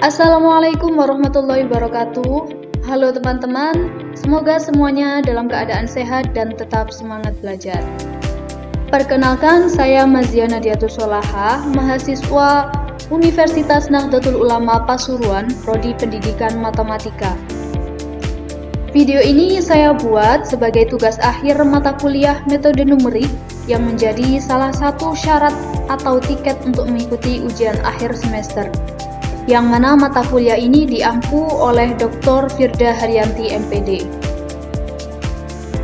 Assalamualaikum warahmatullahi wabarakatuh. Halo teman-teman, semoga semuanya dalam keadaan sehat dan tetap semangat belajar. Perkenalkan, saya Mazia Nadiatus Solaha, mahasiswa Universitas Nahdlatul Ulama Pasuruan, Prodi Pendidikan Matematika. Video ini saya buat sebagai tugas akhir mata kuliah metode numerik yang menjadi salah satu syarat atau tiket untuk mengikuti ujian akhir semester, yang mana mata kuliah ini diampu oleh Dr. Firda Haryanti MPD.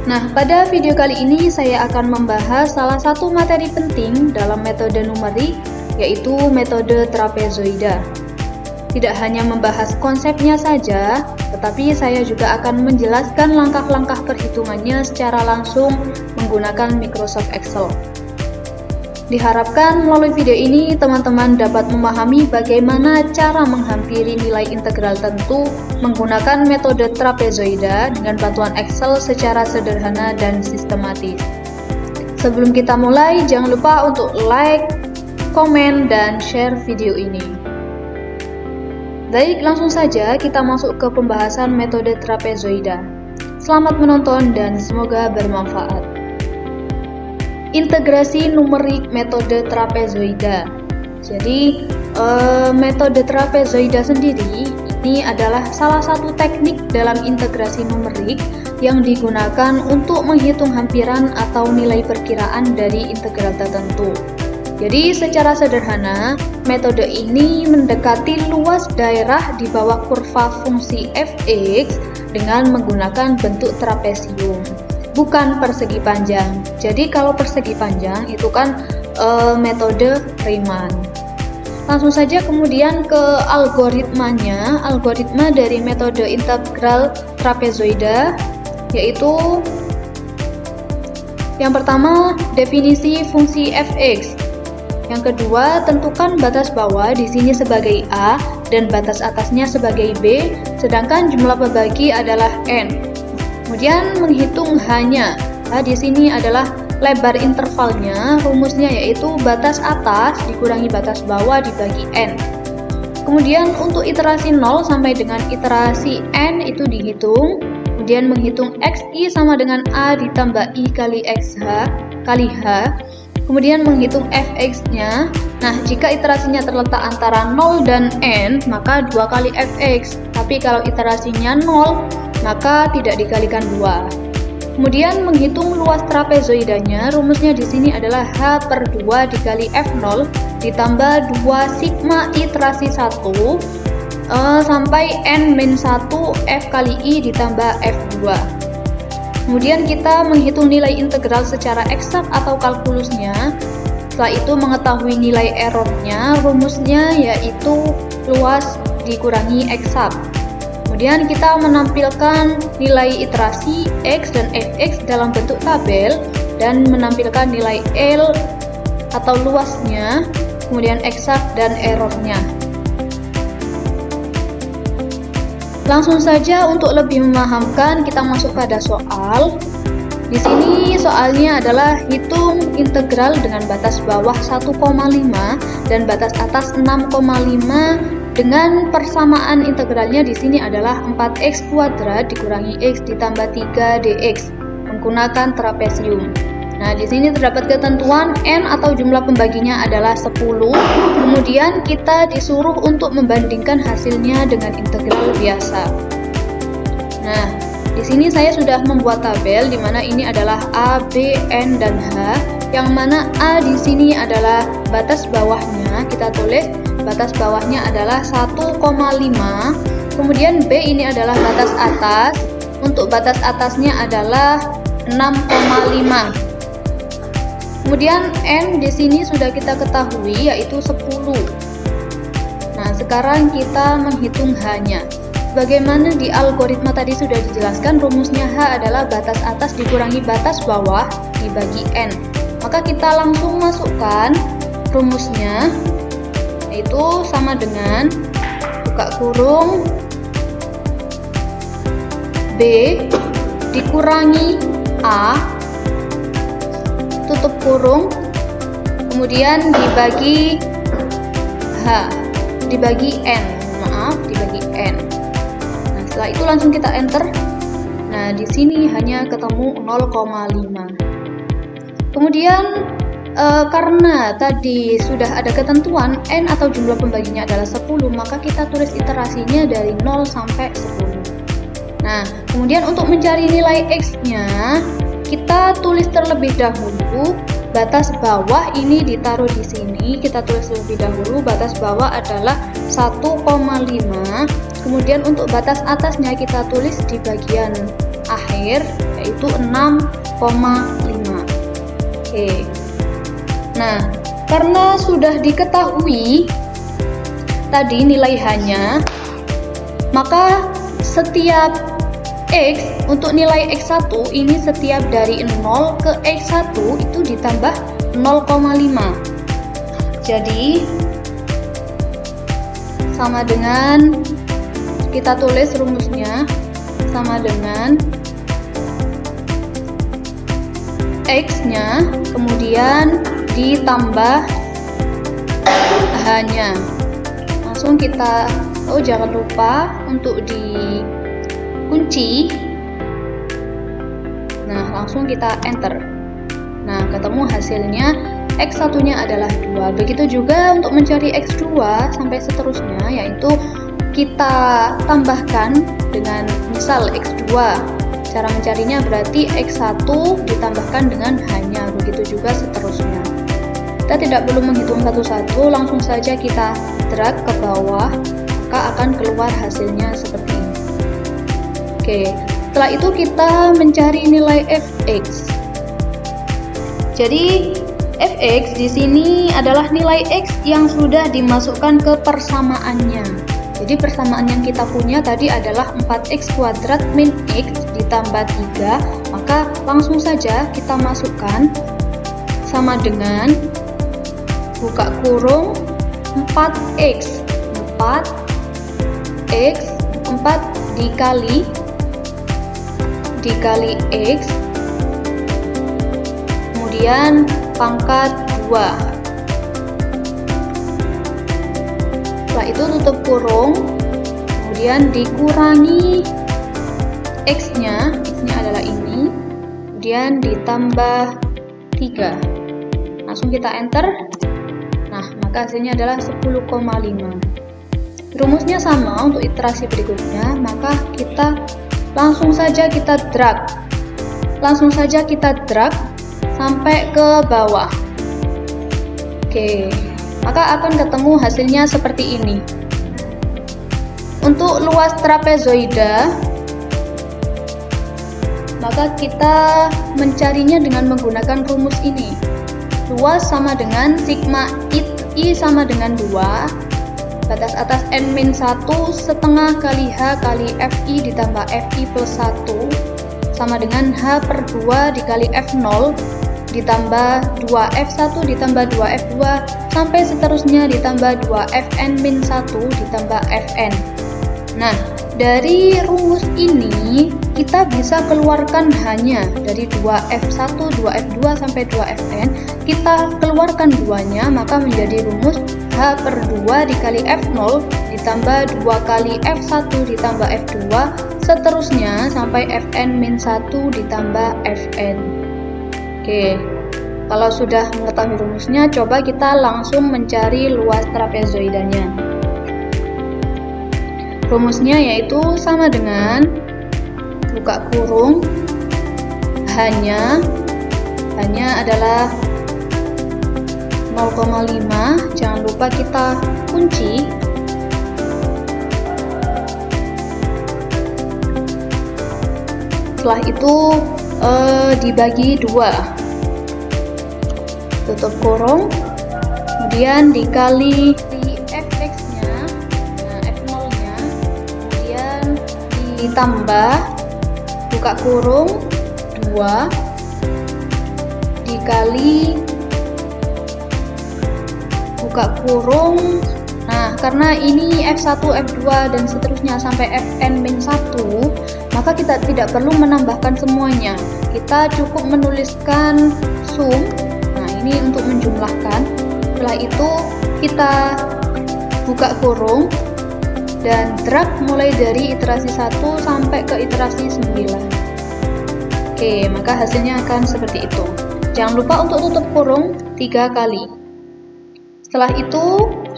Nah, pada video kali ini saya akan membahas salah satu materi penting dalam metode numerik, yaitu metode trapezoida. Tidak hanya membahas konsepnya saja, tetapi saya juga akan menjelaskan langkah-langkah perhitungannya secara langsung menggunakan Microsoft Excel. Diharapkan melalui video ini teman-teman dapat memahami bagaimana cara menghampiri nilai integral tentu menggunakan metode trapezoida dengan bantuan Excel secara sederhana dan sistematis. Sebelum kita mulai, jangan lupa untuk like, komen, dan share video ini. Baik, langsung saja kita masuk ke pembahasan metode trapezoida. Selamat menonton dan semoga bermanfaat. Integrasi numerik metode trapezoida. Jadi, metode trapezoida sendiri ini adalah salah satu teknik dalam integrasi numerik yang digunakan untuk menghitung hampiran atau nilai perkiraan dari integral tertentu. Jadi, secara sederhana, metode ini mendekati luas daerah di bawah kurva fungsi fx dengan menggunakan bentuk trapesium, bukan persegi panjang. Jadi kalau persegi panjang itu kan metode Riemann. Langsung saja kemudian ke algoritmanya. Algoritma dari metode integral trapezoida yaitu yang pertama, definisi fungsi fx. Yang kedua, tentukan batas bawah di sini sebagai A dan batas atasnya sebagai B, sedangkan jumlah pembagi adalah n. Kemudian menghitung H-nya. H di sini adalah lebar intervalnya, rumusnya yaitu batas atas dikurangi batas bawah dibagi n. Kemudian untuk iterasi 0 sampai dengan iterasi n itu dihitung. Kemudian menghitung xi sama dengan A ditambah I kali xh kali H. Kemudian menghitung fx-nya. Nah, jika iterasinya terletak antara 0 dan n, maka 2 kali fx. Tapi kalau iterasinya 0, maka tidak dikalikan 2. Kemudian menghitung luas trapezoidanya, rumusnya di sini adalah H per 2 dikali F0 ditambah 2 sigma iterasi 1 sampai N-1 F kali I ditambah F2. Kemudian kita menghitung nilai integral secara eksak atau kalkulusnya. Setelah itu mengetahui nilai errornya, rumusnya yaitu luas dikurangi eksak. Kemudian kita menampilkan nilai iterasi X dan Fx dalam bentuk tabel dan menampilkan nilai L atau luasnya, kemudian eksak dan errornya. Langsung saja untuk lebih memahamkan kita masuk pada soal. Di sini soalnya adalah hitung integral dengan batas bawah 1,5 dan batas atas 6,5 dengan persamaan integralnya di sini adalah 4x kuadrat dikurangi x ditambah 3 dx menggunakan trapesium. Nah, di sini terdapat ketentuan n atau jumlah pembaginya adalah 10. Kemudian kita disuruh untuk membandingkan hasilnya dengan integral biasa. Nah, di sini saya sudah membuat tabel di mana ini adalah A, B, N, dan H. Yang mana A di sini adalah batas bawahnya, kita tulis batas bawahnya adalah 1,5. Kemudian B ini adalah batas atas. Untuk batas atasnya adalah 6,5. Kemudian N di sini sudah kita ketahui yaitu 10. Nah, sekarang kita menghitung H-nya. Bagaimana di algoritma tadi sudah dijelaskan, rumusnya H adalah batas atas dikurangi batas bawah dibagi N. Maka kita langsung masukkan rumusnya, yaitu sama dengan buka kurung B dikurangi A tutup kurung, kemudian dibagi H, dibagi N, dibagi N. Nah, setelah itu langsung kita enter. Nah, di sini hanya ketemu 0,5. Kemudian karena tadi sudah ada ketentuan N atau jumlah pembaginya adalah 10, maka kita tulis iterasinya dari 0 sampai 10. Nah, kemudian untuk mencari nilai X-nya, kita tulis terlebih dahulu batas bawah ini ditaruh di sini. Kita tulis terlebih dahulu batas bawah adalah 1,5. Kemudian untuk batas atasnya kita tulis di bagian akhir, yaitu 6,5. Oke. Nah, karena sudah diketahui tadi nilai H-nya, maka setiap X, untuk nilai X1 ini setiap dari 0 ke X1 itu ditambah 0,5. Jadi sama dengan, kita tulis rumusnya sama dengan X-nya kemudian ditambah H-nya. Langsung kita, jangan lupa untuk dikunci. Nah, langsung kita enter. Nah, ketemu hasilnya X1-nya adalah 2. Begitu juga untuk mencari X2 sampai seterusnya, yaitu kita tambahkan dengan misal X2. Cara mencarinya berarti X1 ditambahkan dengan H-nya, begitu juga seterusnya. Kita tidak perlu menghitung satu-satu, langsung saja kita drag ke bawah, maka akan keluar hasilnya seperti ini. Oke, setelah itu kita mencari nilai fx. Jadi fx di sini adalah nilai x yang sudah dimasukkan ke persamaannya. Jadi persamaan yang kita punya tadi adalah 4x kuadrat min x ditambah 3, maka langsung saja kita masukkan sama dengan buka kurung 4x 4 dikali x, kemudian pangkat 2. Setelah itu tutup kurung, kemudian dikurangi x-nya adalah ini, kemudian ditambah 3. Langsung kita enter. Nah, maka hasilnya adalah 10,5. Rumusnya sama untuk iterasi berikutnya, maka kita langsung saja kita drag sampai ke bawah. Oke, maka akan ketemu hasilnya seperti ini. Untuk luas trapezoida, maka kita mencarinya dengan menggunakan rumus ini. Luas sama dengan sigma I sama dengan 2, batas atas N-1 setengah kali H kali Fi ditambah Fi plus 1 sama dengan H per 2 dikali F0 ditambah 2F1 ditambah 2F2 sampai seterusnya ditambah 2Fn-1 ditambah Fn. Nah, dari rumus ini kita bisa keluarkan hanya dari 2F1, 2F2 sampai 2Fn, kita keluarkan duanya, maka menjadi rumus H per 2 dikali F0 ditambah 2 kali F1 ditambah F2 seterusnya sampai Fn-1 ditambah Fn. Oke, kalau sudah mengetahui rumusnya, coba kita langsung mencari luas trapezoidanya. Rumusnya yaitu sama dengan buka kurung hanya adalah 0,5. Jangan lupa kita kunci. Setelah itu dibagi 2, tutup kurung, kemudian dikali fx-nya, nah f0-nya, kemudian ditambah buka kurung 2 dikali buka kurung. Nah, karena ini F1, F2 dan seterusnya sampai Fn-1, maka kita tidak perlu menambahkan semuanya. Kita cukup menuliskan sum. Nah, ini untuk menjumlahkan. Setelah itu kita buka kurung, dan drag mulai dari iterasi 1 sampai ke iterasi 9. Oke, maka hasilnya akan seperti itu. Jangan lupa untuk tutup kurung 3 kali. Setelah itu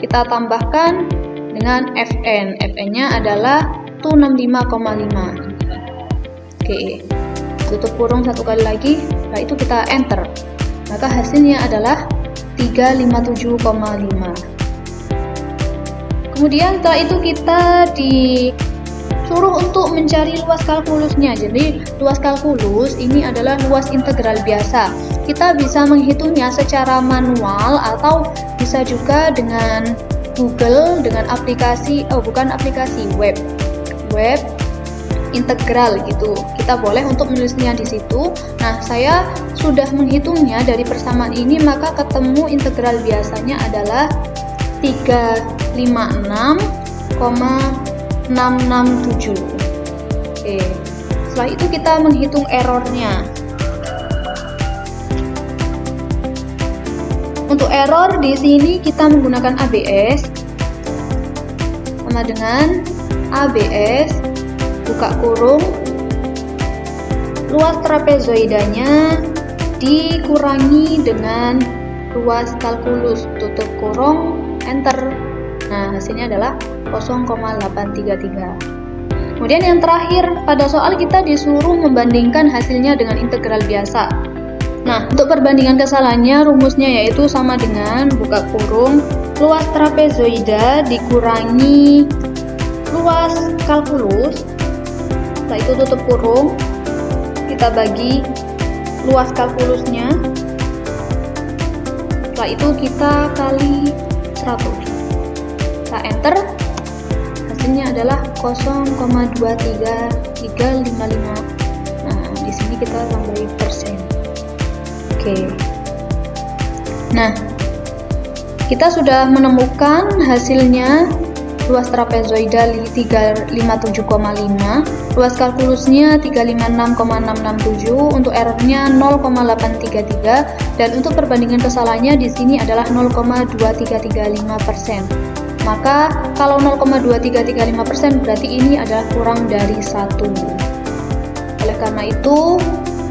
kita tambahkan dengan Fn. Fn-nya adalah 265,5. Oke, tutup kurung 1 kali lagi, setelah itu kita enter. Maka hasilnya adalah 357,5. Kemudian setelah itu kita disuruh untuk mencari luas kalkulusnya. Jadi luas kalkulus ini adalah luas integral biasa. Kita bisa menghitungnya secara manual atau bisa juga dengan Google, dengan aplikasi, web integral gitu. Kita boleh untuk menulisnya di situ. Nah, saya sudah menghitungnya dari persamaan ini, maka ketemu integral biasanya adalah 356,667. Oke. Setelah itu kita menghitung errornya. Untuk error di sini kita menggunakan ABS sama dengan ABS buka kurung luas trapezoidanya dikurangi dengan luas kalkulus, tutup kurung, enter. Nah, hasilnya adalah 0,833. Kemudian yang terakhir, pada soal kita disuruh membandingkan hasilnya dengan integral biasa. Nah, untuk perbandingan kesalahannya rumusnya yaitu sama dengan buka kurung luas trapezoida dikurangi luas kalkulus. Setelah itu tutup kurung, kita bagi luas kalkulusnya. Setelah itu kita kali 100. Kita enter. Hasilnya adalah 0,23355. Nah, di sini kita tambahin persen. Oke. Nah, kita sudah menemukan hasilnya. Luas trapezoidal 357,5, luas kalkulusnya 356,667, untuk errornya 0,833, dan untuk perbandingan kesalahannya di sini adalah 0,2335%. Maka kalau 0,2335% berarti ini adalah kurang dari 1. Oleh karena itu,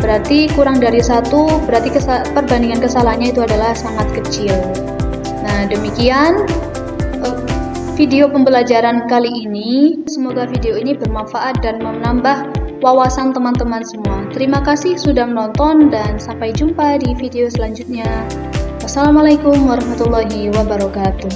berarti kurang dari 1, berarti perbandingan kesalahannya itu adalah sangat kecil. Nah, demikian video pembelajaran kali ini. Semoga video ini bermanfaat dan menambah wawasan teman-teman semua. Terima kasih sudah menonton dan sampai jumpa di video selanjutnya. Wassalamualaikum warahmatullahi wabarakatuh.